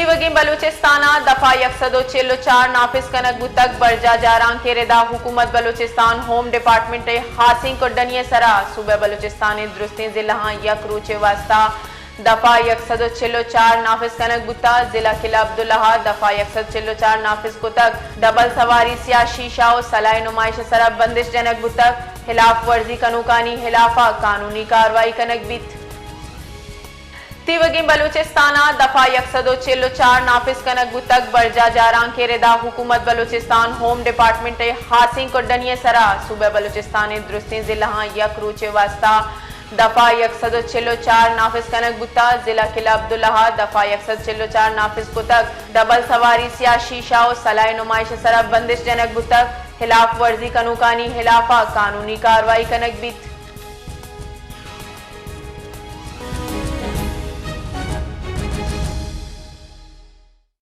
𝗃 बलूचिस्तान दफा 144 नाफिज कनक बुतक बरजा जारां के रेदा हुकूमत बलूचिस्तान होम डिपार्टमेंट 𝗃ecie 𝗂𝗍𝗆 सरा सूबे बलूचिस्तान दुरुस्ती जिला 𝗃𝗁 वास्ता दफा 144 नाफिज कनक बुता जिला 𝗃𝗶𝗯𝗏 दफा 144 नाफिज बुतक डबल सवारी सिया शीशा और सलाह नुमाइश सरा बंदिश जनक बुतक खिलाफ वर्जी कनूकानी खिलाफा कानूनी कार्रवाई कनक बीत 𝗃 बलूचिस्तान दफा 144 नाफिज कनक बुतक बरजा जारां के रेदा हुकूमत बलूचिस्तान होम डिपार्टमेंट 𝗃ecie 𝗂𝗍𝗆 सरा सूबे बलूचिस्तान दुरुस्ती जिला 𝗃𝗁 वास्ता दफा 144 नाफिज कनक बुता जिला 𝗃𝗶𝗯𝗏 दफा 144 नाफिज बुतक डबल सवारी सिया शीशा और सलाह नुमाइश सरा बंदिश जनक बुतक खिलाफ वर्जी कनूकानी खिलाफा कानूनी कार्रवाई कनक बीत